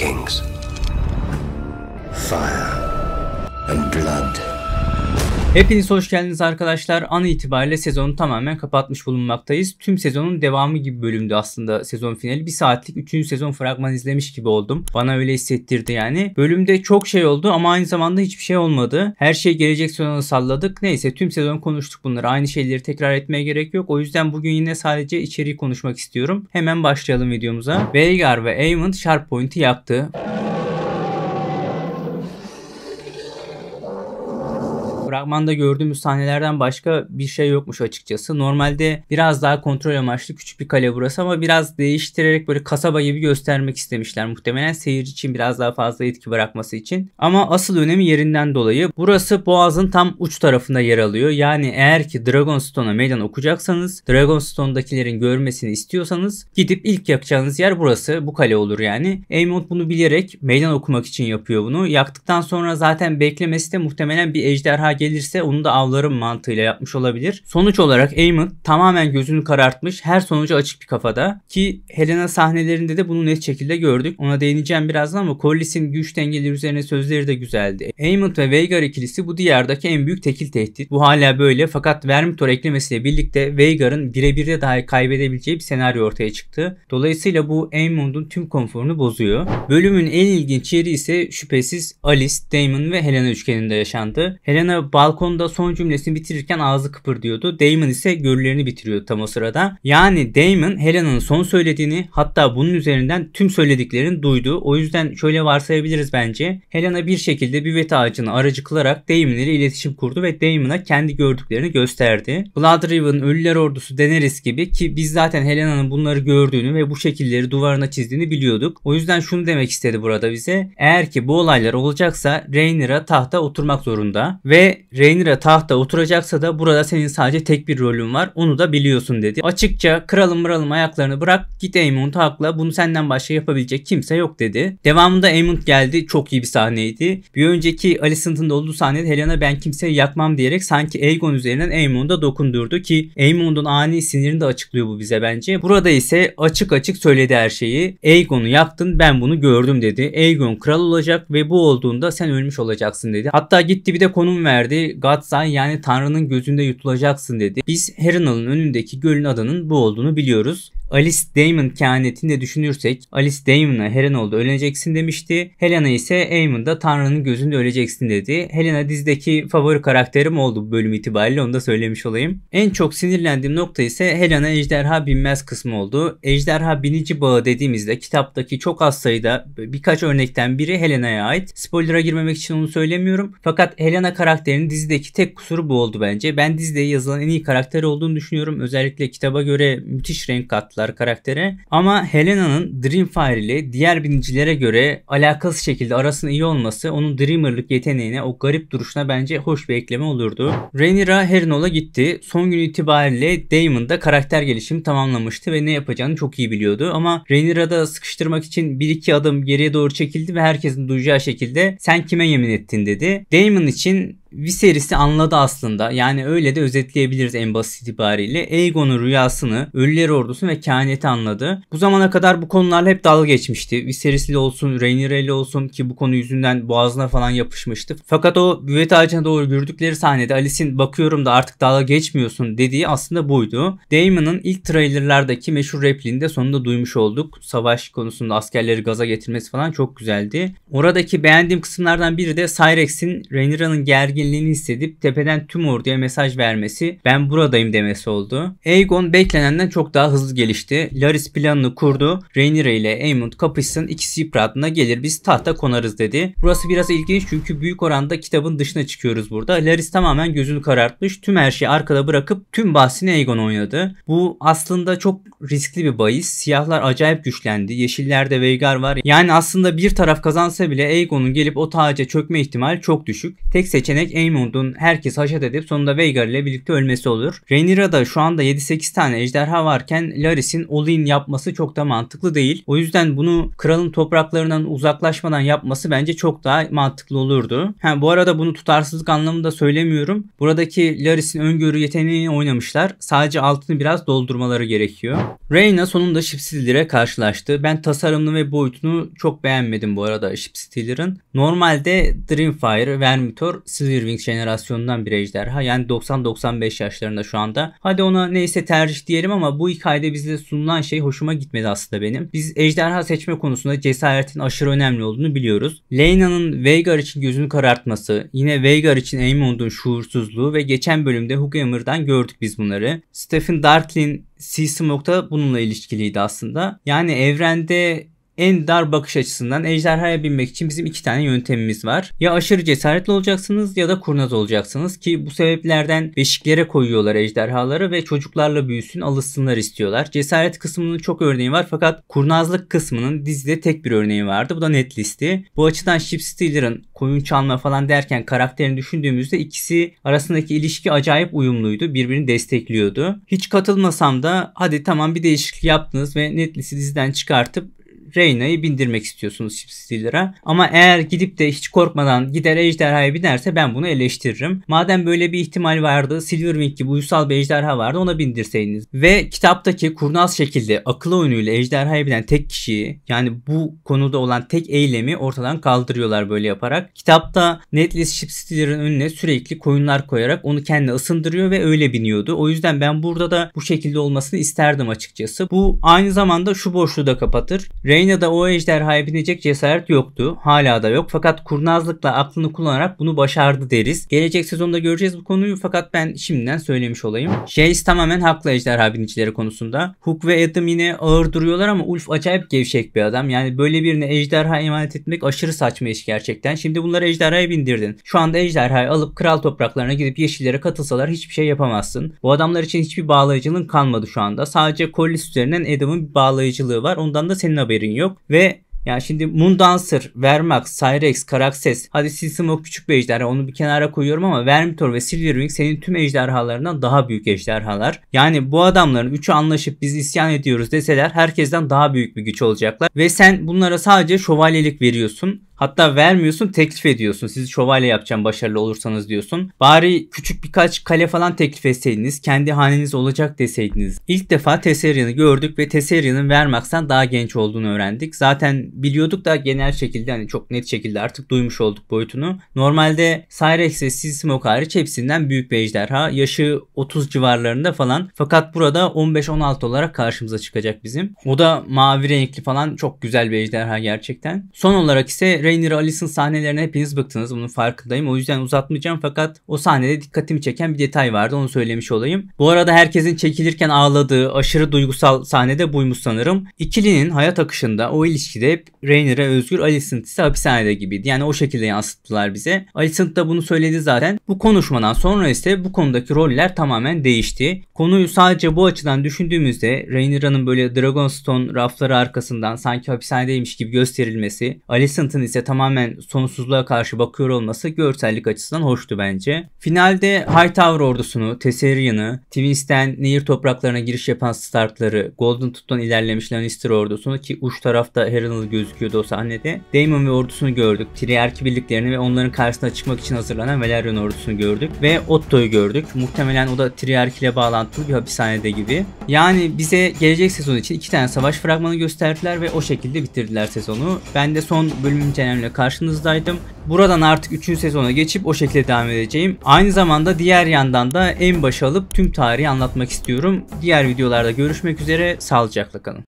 kings. Fire and blood. Hepiniz hoş geldiniz arkadaşlar. An itibariyle sezonu tamamen kapatmış bulunmaktayız. Tüm sezonun devamı gibi bölümdü aslında sezon finali. Bir saatlik 3. sezon fragman izlemiş gibi oldum. Bana öyle hissettirdi yani. Bölümde çok şey oldu ama aynı zamanda hiçbir şey olmadı. Her şey gelecek sezona salladık. Neyse tüm sezon konuştuk bunları. Aynı şeyleri tekrar etmeye gerek yok. O yüzden bugün yine sadece içeriği konuşmak istiyorum. Hemen başlayalım videomuza. Vhagar ve Aemond Sharp Point'i yaktı. Fragmanda gördüğümüz sahnelerden başka bir şey yokmuş açıkçası. Normalde biraz daha kontrol amaçlı küçük bir kale burası ama biraz değiştirerek böyle kasaba gibi göstermek istemişler. Muhtemelen seyirci için biraz daha fazla etki bırakması için. Ama asıl önemi yerinden dolayı. Burası boğazın tam uç tarafında yer alıyor. Yani eğer ki Dragonstone'a meydan okuyacaksanız, Dragonstone'dakilerin görmesini istiyorsanız gidip ilk yakacağınız yer burası. Bu kale olur yani. Aemond bunu bilerek meydan okumak için yapıyor bunu. Yaktıktan sonra zaten beklemesi de muhtemelen bir ejderha gelirse onu da avlarım mantığıyla yapmış olabilir. Sonuç olarak Aemond tamamen gözünü karartmış, her sonucu açık bir kafada ki Helaena sahnelerinde de bunu net şekilde gördük. Ona değineceğim birazdan ama Corlys'in güç dengeleri üzerine sözleri de güzeldi. Aemond ve Vhagar ikilisi bu diyardaki en büyük tekil tehdit. Bu hala böyle fakat Vermithor eklemesiyle birlikte Vhagar'ın birebir de dahi kaybedebileceği bir senaryo ortaya çıktı. Dolayısıyla bu Aemond'un tüm konforunu bozuyor. Bölümün en ilginç yeri ise şüphesiz Alice, Daemon ve Helaena üçgeninde yaşandı. Helaena balkonda son cümlesini bitirirken ağzı kıpırdıyordu. Daemon ise görülerini bitiriyordu tam o sırada. Yani Daemon Helaena'nın son söylediğini, hatta bunun üzerinden tüm söylediklerini duydu. O yüzden şöyle varsayabiliriz bence. Helaena bir şekilde büvet ağacını aracı kılarak Daemon ile iletişim kurdu ve Daemon'a kendi gördüklerini gösterdi. Bloodriven, Ölüler Ordusu, Daenerys gibi ki biz zaten Helaena'nın bunları gördüğünü ve bu şekilleri duvarına çizdiğini biliyorduk. O yüzden şunu demek istedi burada bize. Eğer ki bu olaylar olacaksa Rhaenyra tahta oturmak zorunda ve Rhaenyra tahta oturacaksa da burada senin sadece tek bir rolün var. Onu da biliyorsun dedi. Açıkça kralım ayaklarını bırak git Aemond'u hakla. Bunu senden başka yapabilecek kimse yok dedi. Devamında Aemond geldi. Çok iyi bir sahneydi. Bir önceki Alicent'ın olduğu sahnede Helaena ben kimseyi yakmam diyerek sanki Aegon üzerinden Aemond'a dokundurdu ki Aemond'un ani sinirini de açıklıyor bu bize bence. Burada ise açık açık söyledi her şeyi. Aegon'u yaktın ben bunu gördüm dedi. Aegon kral olacak ve bu olduğunda sen ölmüş olacaksın dedi. Hatta gitti bir de konum verdi. God's Eye yani Tanrı'nın gözünde yutulacaksın dedi. Biz Harrenhal'ın önündeki gölün adının bu olduğunu biliyoruz. Alice Daemon kehanetini de düşünürsek Alice Daemon'a Harrenhal'da öleceksin demişti. Helaena ise Aemon'da Tanrı'nın gözünde öleceksin dedi. Helaena dizideki favori karakterim oldu bu bölüm itibariyle, onu da söylemiş olayım. En çok sinirlendiğim nokta ise Helaena ejderha binmez kısmı oldu. Ejderha binici bağı dediğimizde kitaptaki çok az sayıda birkaç örnekten biri Helaena'ya ait. Spoiler'a girmemek için onu söylemiyorum. Fakat Helaena karakterinin dizideki tek kusuru bu oldu bence. Ben dizide yazılan en iyi karakter olduğunu düşünüyorum. Özellikle kitaba göre müthiş renk kattı karaktere. Ama Helaena'nın Dreamfire ile diğer binicilere göre alakasız şekilde arasının iyi olması onun Dreamer'lık yeteneğine, o garip duruşuna bence hoş bir ekleme olurdu. Rhaenyra Harrenhal'a gitti. Son gün itibariyle Daemon da karakter gelişimi tamamlamıştı ve ne yapacağını çok iyi biliyordu. Ama Rhaenyra'da sıkıştırmak için bir iki adım geriye doğru çekildi ve herkesin duyacağı şekilde sen kime yemin ettin dedi. Daemon için Viserys'i anladı aslında. Yani öyle de özetleyebiliriz en basit itibariyle. Aegon'un rüyasını, Ölüler Ordusu ve kehaneti anladı. Bu zamana kadar bu konularla hep dalga geçmişti. Viserys'le olsun, Rhaenyra olsun ki bu konu yüzünden boğazına falan yapışmıştı. Fakat o büvet ağacına doğru yürüdükleri sahnede Alice'in bakıyorum da artık dalga geçmiyorsun dediği aslında buydu. Daemon'ın ilk trailerlardaki meşhur repliğini de sonunda duymuş olduk. Savaş konusunda askerleri gaza getirmesi falan çok güzeldi. Oradaki beğendiğim kısımlardan biri de Cyrex'in Rhaenyra'nın gerginliğini hissedip tepeden tüm orduya mesaj vermesi, ben buradayım demesi oldu. Aegon beklenenden çok daha hızlı gelişti. Larys planını kurdu. Rhaenyra ile Aemond kapışsın, ikisi yıpratına gelir biz tahta konarız dedi. Burası biraz ilginç çünkü büyük oranda kitabın dışına çıkıyoruz burada. Larys tamamen gözünü karartmış. Tüm her şeyi arkada bırakıp tüm bahsini Aegon oynadı. Bu aslında çok riskli bir bahis. Siyahlar acayip güçlendi. Yeşillerde Vhagar var. Yani aslında bir taraf kazansa bile Aegon'un gelip o taca çökme ihtimali çok düşük. Tek seçenek Aemond'un herkes haşat edip sonunda Vhagar ile birlikte ölmesi olur. Rhaenyra'da şu anda 7-8 tane ejderha varken Larys'in all-in yapması çok da mantıklı değil. O yüzden bunu kralın topraklarından uzaklaşmadan yapması bence çok daha mantıklı olurdu. Bu arada bunu tutarsızlık anlamında söylemiyorum. Buradaki Larys'in öngörü yeteneğini oynamışlar. Sadece altını biraz doldurmaları gerekiyor. Rhaena sonunda Shipstealer'e karşılaştı. Ben tasarımını ve boyutunu çok beğenmedim bu arada Shipstealer'ın. Normalde Dreamfire, Vermithor, Silverwing jenerasyonundan bir ejderha. Yani 90-95 yaşlarında şu anda. Hadi ona neyse tercih diyelim ama bu hikayede bize sunulan şey hoşuma gitmedi aslında benim. Biz ejderha seçme konusunda cesaretin aşırı önemli olduğunu biliyoruz. Laena'nın Vhagar için gözünü karartması, yine Vhagar için Aemond'un şuursuzluğu ve geçen bölümde Hookhammer'dan gördük biz bunları. Stephen Darklin Sea Smoke'da bununla ilişkiliydi aslında. Yani evrende en dar bakış açısından ejderhaya binmek için bizim 2 tane yöntemimiz var. Ya aşırı cesaretli olacaksınız ya da kurnaz olacaksınız ki bu sebeplerden beşiklere koyuyorlar ejderhaları ve çocuklarla büyüsün, alışsınlar istiyorlar. Cesaret kısmının çok örneği var fakat kurnazlık kısmının dizide tek bir örneği vardı. Bu da Netlist'i. Bu açıdan Shipstealer'ın koyun çalma falan derken karakterini düşündüğümüzde ikisi arasındaki ilişki acayip uyumluydu. Birbirini destekliyordu. Hiç katılmasam da hadi tamam bir değişiklik yaptınız ve Netlist'i diziden çıkartıp Rhaena'yı bindirmek istiyorsunuz Shipstealer'a. Ama eğer gidip de hiç korkmadan gider ejderhaya binerse ben bunu eleştiririm. Madem böyle bir ihtimal vardı, Silverwing gibi uysal bir ejderha vardı, ona bindirseydiniz. Ve kitaptaki kurnaz şekilde akıl oyunuyla ejderhaya binen tek kişiyi, yani bu konuda olan tek eylemi ortadan kaldırıyorlar böyle yaparak. Kitapta Netlist Shipstealer'ın önüne sürekli koyunlar koyarak onu kendine ısındırıyor ve öyle biniyordu. O yüzden ben burada da bu şekilde olmasını isterdim açıkçası. Bu aynı zamanda şu boşluğu da kapatır. Rhaena'da o ejderhaya binecek cesaret yoktu. Hala da yok. Fakat kurnazlıkla aklını kullanarak bunu başardı deriz. Gelecek sezonda göreceğiz bu konuyu fakat ben şimdiden söylemiş olayım. Jace tamamen haklı ejderha binicileri konusunda. Hook ve Adam yine ağır duruyorlar ama Ulf acayip gevşek bir adam. Yani böyle birine ejderha emanet etmek aşırı saçma iş gerçekten. Şimdi bunları ejderhaya bindirdin. Şu anda ejderhayı alıp kral topraklarına gidip yeşillere katılsalar hiçbir şey yapamazsın. Bu adamlar için hiçbir bağlayıcılığın kalmadı şu anda. Sadece Corlys üzerinden Adam'ın bir bağlayıcılığı var. Ondan da senin haberin yok. Ve yani şimdi Moondancer, Vermax, Cyrex, Caraxes, hadi Sea Smoke küçük bir ejderha, onu bir kenara koyuyorum ama Vermithor ve Silverwing senin tüm ejderhalarından daha büyük ejderhalar. Yani bu adamların üçü anlaşıp biz isyan ediyoruz deseler herkesten daha büyük bir güç olacaklar. Ve sen bunlara sadece şövalyelik veriyorsun. Hatta vermiyorsun, teklif ediyorsun. Sizi şövalye yapacağım başarılı olursanız diyorsun. Bari küçük birkaç kale falan teklif etseydiniz. Kendi haneniz olacak deseydiniz. İlk defa Tessarian'ı gördük ve Tessarian'ın Vermax'tan daha genç olduğunu öğrendik. Zaten biliyorduk da genel şekilde hani çok net şekilde artık duymuş olduk boyutunu. Normalde Cyrex ve Sea Smoke hariç hepsinden büyük bir ejderha. Yaşı 30 civarlarında falan. Fakat burada 15-16 olarak karşımıza çıkacak bizim. O da mavi renkli falan, çok güzel bir ejderha gerçekten. Son olarak ise Rhaenyra Alicent sahnelerine hepiniz bıktınız. Bunun farkındayım. O yüzden uzatmayacağım fakat o sahnede dikkatimi çeken bir detay vardı. Onu söylemiş olayım. Bu arada herkesin çekilirken ağladığı aşırı duygusal sahnede buymuş sanırım. İkilinin hayat akışında o ilişkide hep Rhaenyra özgür, Alicent ise hapishanede gibiydi. Yani o şekilde yansıttılar bize. Alicent da bunu söyledi zaten. Bu konuşmadan sonra ise bu konudaki roller tamamen değişti. Konuyu sadece bu açıdan düşündüğümüzde Rhaenyra'nın böyle Dragonstone rafları arkasından sanki hapishanedeymiş gibi gösterilmesi, Alicent'ın ise tamamen sonsuzluğa karşı bakıyor olması görsellik açısından hoştu bence. Finalde Hightower ordusunu, Tessarian'ı, Twinstein nehir topraklarına giriş yapan Stark'ları, Golden Tooth'tan ilerlemiş Lannister ordusunu ki uç tarafta Harrenhal gözüküyordu o sahnede. Daemon ve ordusunu gördük. Triarchy birliklerini ve onların karşısına çıkmak için hazırlanan Velaryon ordusunu gördük. Ve Otto'yu gördük. Muhtemelen o da Triarchy ile bağlantılı bir hapishanede gibi. Yani bize gelecek sezon için 2 tane savaş fragmanı gösterdiler ve o şekilde bitirdiler sezonu. Ben de son bölümün Cenem'le karşınızdaydım. Buradan artık 3. sezona geçip o şekilde devam edeceğim. Aynı zamanda diğer yandan da en başa alıp tüm tarihi anlatmak istiyorum. Diğer videolarda görüşmek üzere. Sağlıcakla kalın.